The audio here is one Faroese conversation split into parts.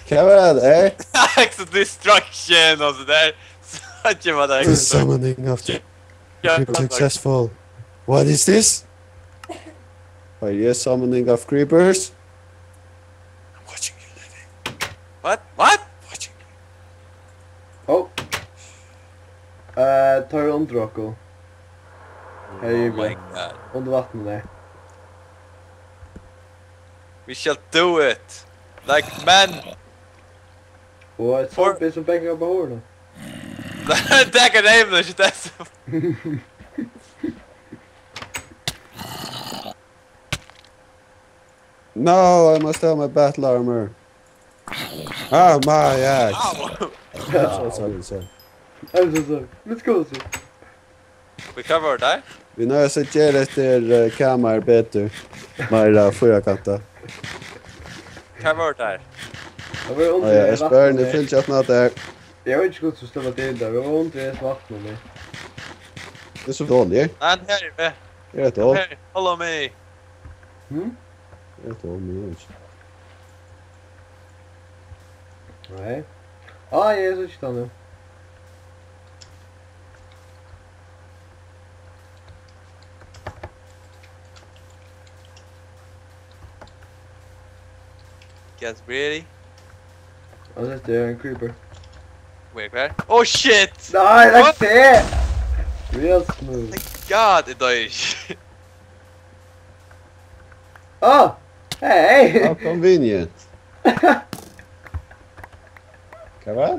Hva var det? Exo destruction og så der. Så ikke var det The exo. summoning of the creeper successful. What is this? Are you a summoning of creepers? I'm watching you living. What? What? Watching you. Oh. Tar du under Rocco? Här är Oh my vi. god. Under vattnet där. We shall do it. Like men. Och ett zombie som bänkar på hården. Det kan jag inte det så. No, I must have my battle armor. Oh, my axe. Ow. Sorry. I'm so sorry. Let's go, sir. Vi cover där. Vi nöjer sig till efter kammar bättre. Mera fyrakanta. Cover där. Jag var Ja, under jag spör, ni fyllt jag något där. Jag har inte gått så ställa till där. Jag var under i vattnet nu. Det är så dåligt. Han här är med. Det är rätt håll. Hey, follow me. Mm? Det är rätt håll, men Nej. Ah, jag är så inte nu. Gets ready. Ja, det är en creeper. Wait, where? Oh shit! Nej, What? that's it! Real smooth. Thank God, it dies. Ah! Hey! How convenient. Kan va?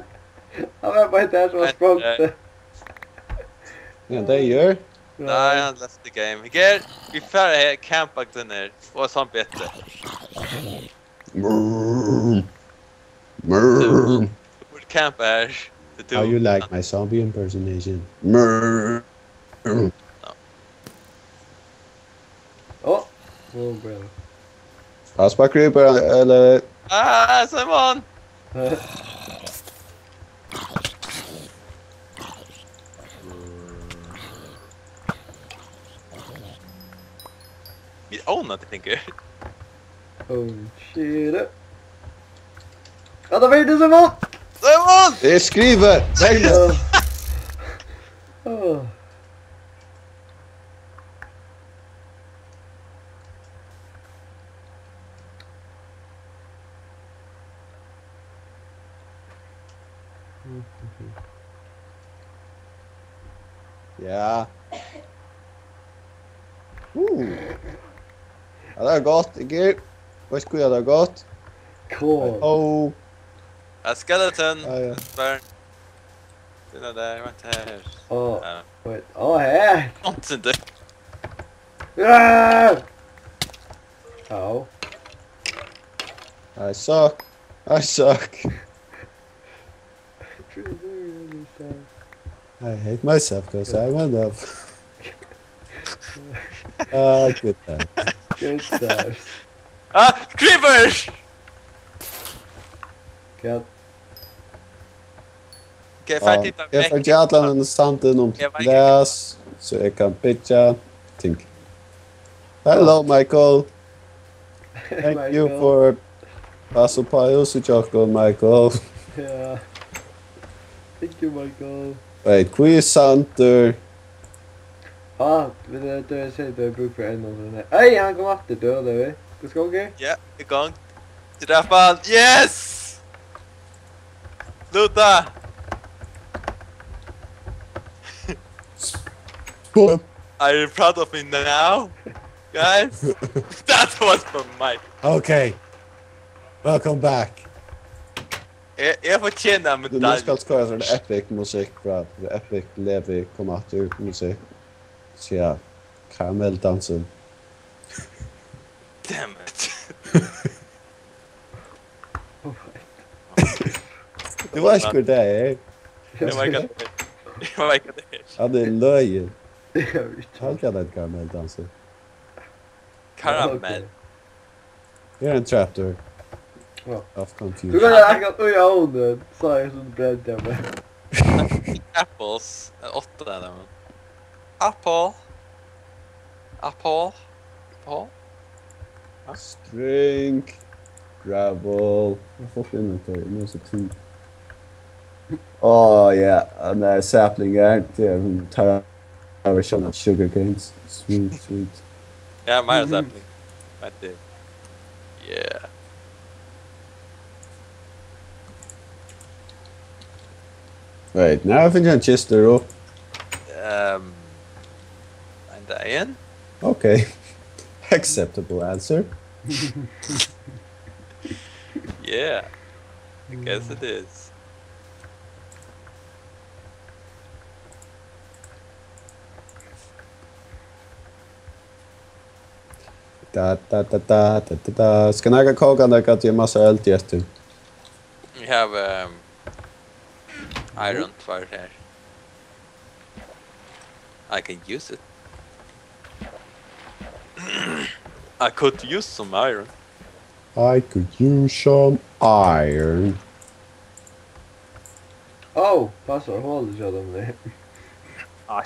Han var bara inte här som har språngt. Ja, det gör. Nej, han left the game. Vi färre här campat den här. Och sånt bättre. Vårt camp är... How you like my zombie impersonation? Åh! Oh, bra. Pass på creeper, eller... Ah, Simon! We own nothing here. Oh shit. Ja, då blir det som var! Simon! Det är skriver! Vägna! Oh. Ja. Ja, det har gått, ikke? Vad skulle jag ha gått? Cool. Oh. A skeleton. Ja. Burn. Den är där, vänta här. Oh, Ja. wait. Oh, här! Någonting där. Ah! Oh. I suck. I hate myself because I'm enough. Good time. Good stuff. Ah, creepers! Got Okej, färdigt titta. Jag får jävla en santen om läs så jag kan pitcha. Think. Hello, Michael. Thank you for passo paios och chocolate, Michael. Yeah. Thank you, Michael. Wait, quiz hunter. Ah, men det är så det är bruk för en och den här. Ej, han kom att det döda vi. Det ska okej. Ja, igång. Träffan. Yes! Sluta! Are you proud of me now? Guys? That was for Mike. Okay. Welcome back. Jag förtjänar Du nu medalj. ska skoja sån epic musik för att epic levi kommer att ut musik. Så ja, karamelldansen. Damn it. Det var skur det, Jag märker det. Ja, det är löjen. Det är vi. Han kallar det karamelldansen. Karamell. You're en trapdoor. Ja. Of Du confusion. kan lägga att öja hunden. Sa jag som bredde jag med. Apples. 8 där men. Apple. String. Gravel. Vad får jag inventory? Nu är så tid. Oh yeah, and that sapling there. Hon tar över sådana sugar canes. Sweet. Yeah, mine is happening. I did. Yeah. Wait, now finns en kista då. And Ian? Okay. Acceptable answer. Yeah. I guess it is. Da. Ska näga kagan där att ge massa eld till efter. We have iron fire here. I can use it. I could use some iron. I could use some iron. Oh, passar hål så de det. Ah,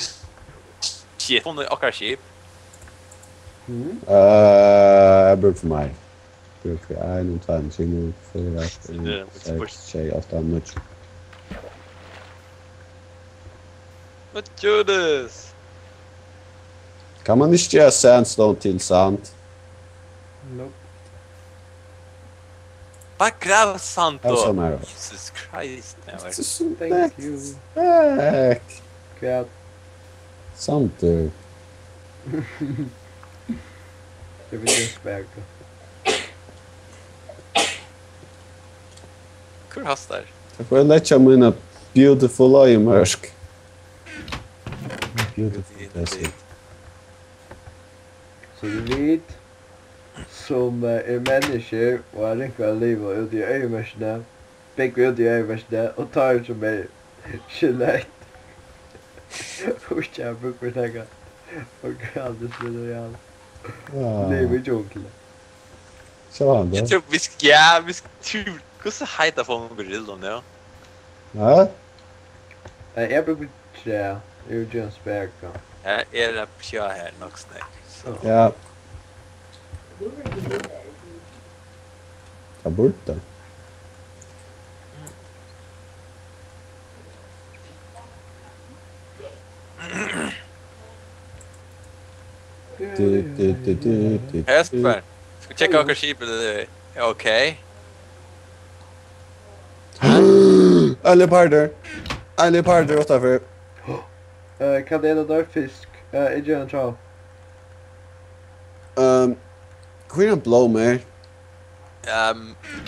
shit, hon är akkurat sheep. Jag brukar för mig. Brukar jag nog ta en single för att säga att han mycket. Let's do this! Kan man inte göra sandstone till sand? Nope. Vad gräv sant då? Alltså med då. Jesus Christ. Thank you. Tack. Kvärt. Sant du. Det vill jag späka. Hur hastar? Jag får lägga mina beautiful ögonmörsk. Beautiful, that's it. Så du vet som människor och är riktigt liv och ut i ögonmörsna. Fick ut i ögonmörsna och tar som är skelett. Och jag brukar tänka. Och alldeles vidare igen. Liv i djungeln. Så han Jag då. tror vi ska tur. Hur så hejta för en gorilla nu? Ja? Jag brukar säga ut i en späka. Är det pjö här nog snäck. Så. Ja. Ta bort det. Jesper, ska vi checka åker sheep eller är okej? En leoparder utanför. Kan det ändå där fisk? Är det en trav? Queen of blow mer.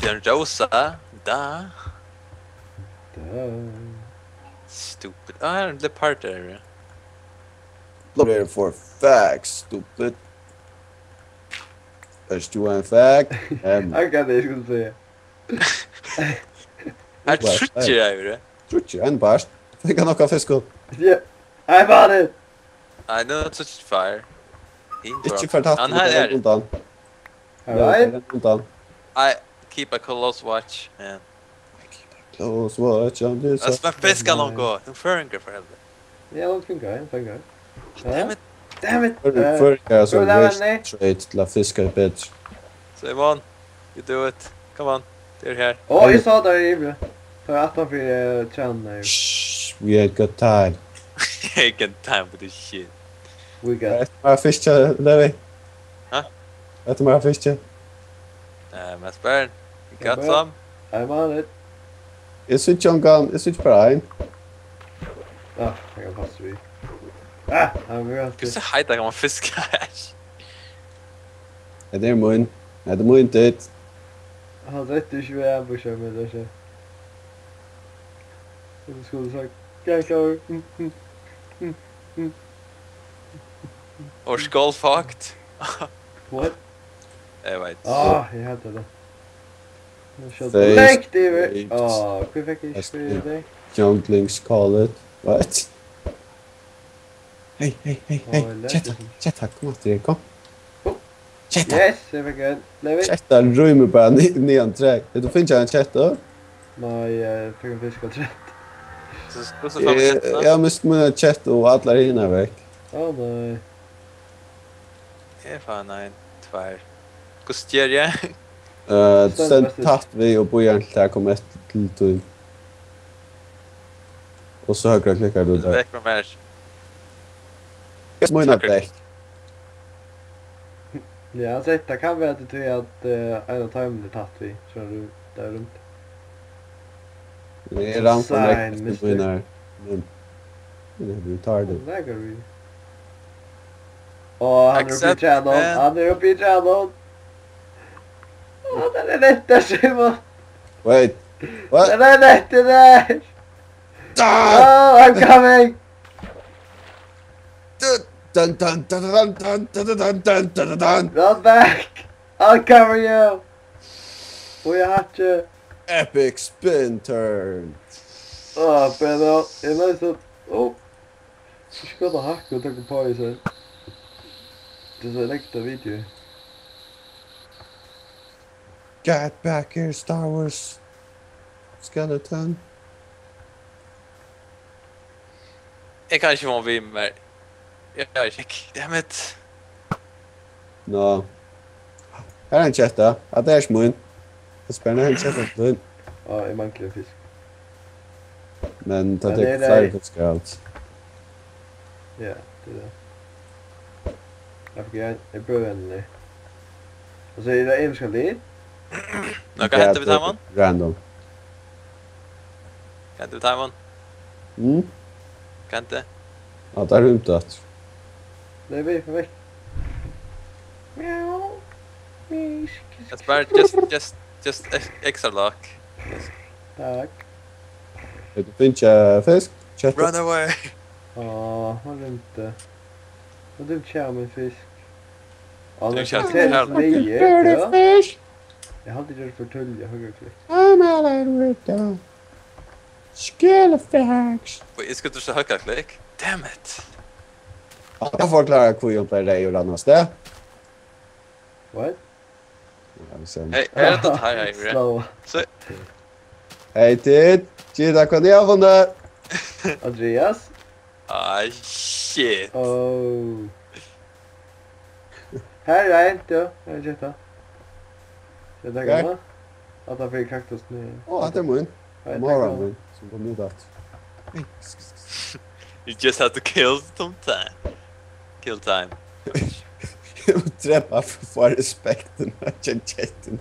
Den rosa. Da. Duh. Stupid. Ah, the part there. Blow there for facts, stupid. There's two in fact. Jag kan det skulle säga. Jag tror jag gör det. Tror inte en barst. Fick han några fisk upp. Yeah, I bought it! I know it's such fire. Inte för att Han här är det. undan. Alright? Undan. I keep a close watch and... Close watch on this. Alltså, men fiskar långt gå. De föringar för helvete. Ja, det funkar. Damn it. Damn it! Förr jag så Go down, race nej. trade till att fiska bitch. Simon, you do it. Come on. They're here. Åh, jag sa där i bra. För att han fick känna. Shh, we ain't got time. I ain't got time for this shit. We got... Äter några fiskar, Levi? Huh? Äter några fiskar? Masper, you got Yeah, some? I'm on it. Is it John Gunn? Is it Brian? Ah, jag kan passa vid. Ah, I'm real. Hur så hejta kan man fiska här? Är det mun? Är det mun dit? Han rätt i 20 ambushar med det så. Jag skulle sagt. Kanske. Or skull fucked? What? Jag vet. Ah, jag hade det. Jag körde Face direkt över. plate. Ah, hur fick jag spela det? Younglings call it. What? Hej. lätt. Chatta, kom åt dig, kom. Chatta. Yes, jag fick en. Levi? Chatta rymmer bara nedan träd. Då finns jag en chatta. Nej, jag fick en fisk och rätt. Så får vi sätta. Jag måste med en chatta och alla hinner väck. Åh nej. Det är fan nej, tvär. Hur styr jag? Stend tatt vi och bojar till jag kommer till tog. Och så högra klickar du där. Väck från världs. Jag smånar däck. Ja, så det kan vara att du tror att en av timern är tatt vi. Så du där runt. Det är ramp och Sign, däck mister. som bojar. Men du tar det. Lägger vi. Åh, han är uppe i Accept, trädgården. man. Han är uppe i trädgården. Åh, den är rätt där, Simon. Wait. What? Den är rätt i där. Ah! Oh, I'm coming. Dun dun dun dun dun dun dun dun dun dun. Run back. I'll cover you. Och jag har you. Epic spin turn. Åh, Pedro. Det är nice att... Åh. Jag ska ta hacka och ta på i sen. Det är så läckta video. Get back here, Star Wars skeleton. Jag kanske var vimmer. Jag gick. Damn it. No. Här är en chatta. Att det är smun. Jag spänner en chatta. Ja, jag mankar en fisk. Men ta Men det det är fler där. fiskar allt. Ja, det är det. Jag fick en början nu. Och så är det en ska bli. Nu kan hämta vi timern. Random. Kan inte vi timern. Kan inte. Ja, det är runt att. Det är vi på väg. Mjau. Just bara just extra luck. Tack. Du finns fisk? Chatta. Run away. Ja, har du inte. Har du kär min fisk? Ja, Du men känns det är själv. 9, ja. fish. Jag hade det för tull, jag höger klick. I'm all right down. Skelefax. Jag ska inte höga klick. Damn it. Jag får klara kujon på dig och annars det. What? Ja, vi ser. Hej, är det inte här jag Slow. Så Hej tid. Gida kan jag få det. Andreas? shit. Oh. Här är jag inte. Jag är jätta. Jag tackar mig. Att han fick kaktus nu. Åh, det är mun. Jag Morgon tackar mig. mun. Som går mot att. You just have to kill some time. Kill time. Jag träffar för att få respekten av chatten.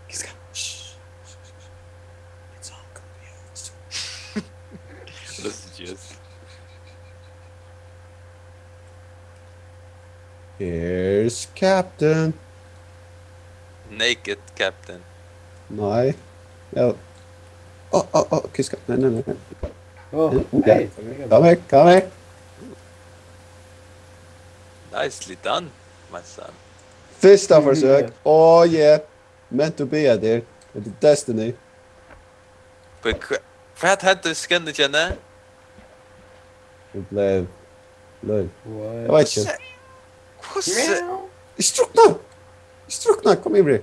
Kiska. It's all confused. This is just... Here's Captain. Naked captain. Nej. Ja. Kiska. Nej. Åh, hej. Kom här. Nicely done, my son. Första försök. Oh yeah. Meant to be there. It's destiny. But vad hände skinnet känner? Det blev löj. What? Jag vet inte. Quiz Strukna. Kom in bre.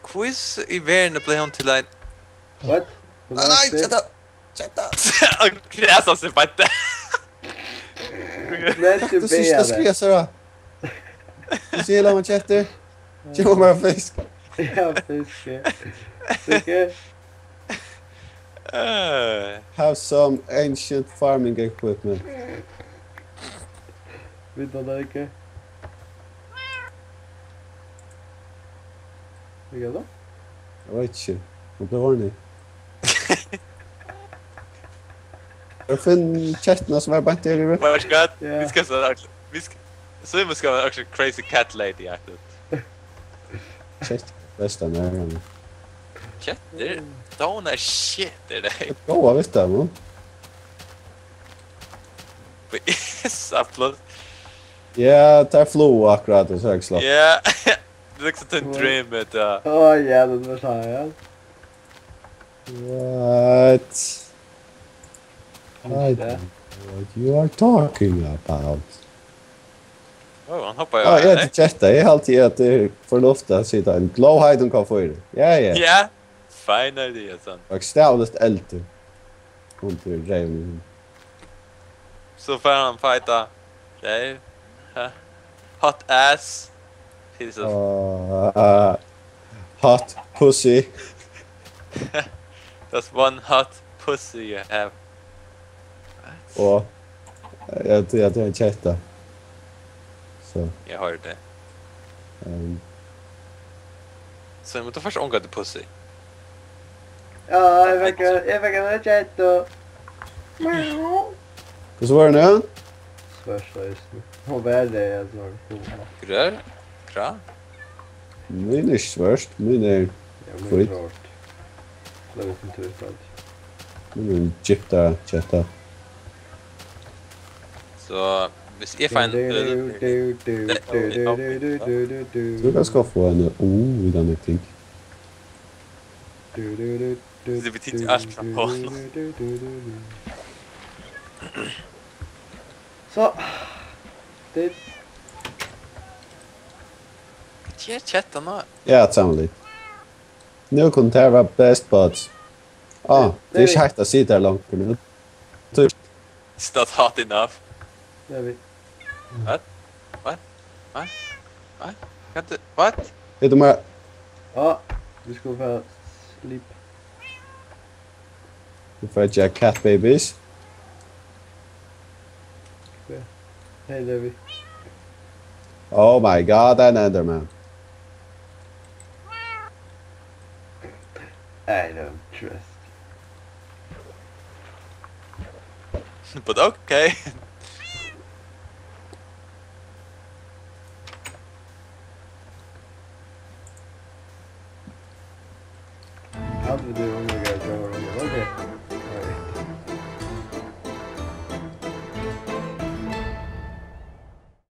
quiz i världen blev hon till en... What? Nej, chatta. Gräsa sig på det. Meant to Det be sista där. skreser då. Du ser hela man chatter. Känner bara fisk. Ja, fiske. Fiske. Have some ancient farming equipment. Vet du det inte? Vad gör du? Jag vet inte. Vad blev ordning? Jag finner chatterna som är bara inte i det. Varsågod. Ja. Vi ska så Simon ska vara också crazy cat lady aktigt. Chatt. Bästa närmare. Shit, don't shit är det. Goa visst det man. Yes, applåd. Ja, tar flow akkurat och högslag. Ja. Det är liksom en dream med Åh, jävlar, det var så här. What? I don't know what you are talking about. han hoppar ju. Ja, jag chattar. Jag är alltid att det är för ofta att sitta en glowhide kan få i det. Ja. Ja, fine idea son. Och stävligt äldre. Kom till Raven. Så får han fighta. Nej. hot ass piece of. Hot pussy. That's one hot pussy you have. Och jag tror att det är en chatta. Så. Jag hörde det. Så jag måste först ånga till pussy. Ja, jag fick en chatt då. Och så var det nu. Svärsta just nu. Och värre är alltså. Grör? Bra. Min är svärst. Min är... Ja, men det är klart. Det var inte ut allt. Min är en gypta chatta. Så hvis jag får en öl... Så jag ska få en i den jag tänker. Det betyder allt från på. Så. Det... Ge chatten då. Ja, sannolikt. Nu kunde det vara best buds. Det är skärt att sitta där långt på nu. It's not hot enough. Det är vi. What? What? Vet du vad? Ja, vi ska få slip. Du får ett jack cat babies. Hej Levi. Oh my god, an enderman. I don't trust. But okay. Hade du omega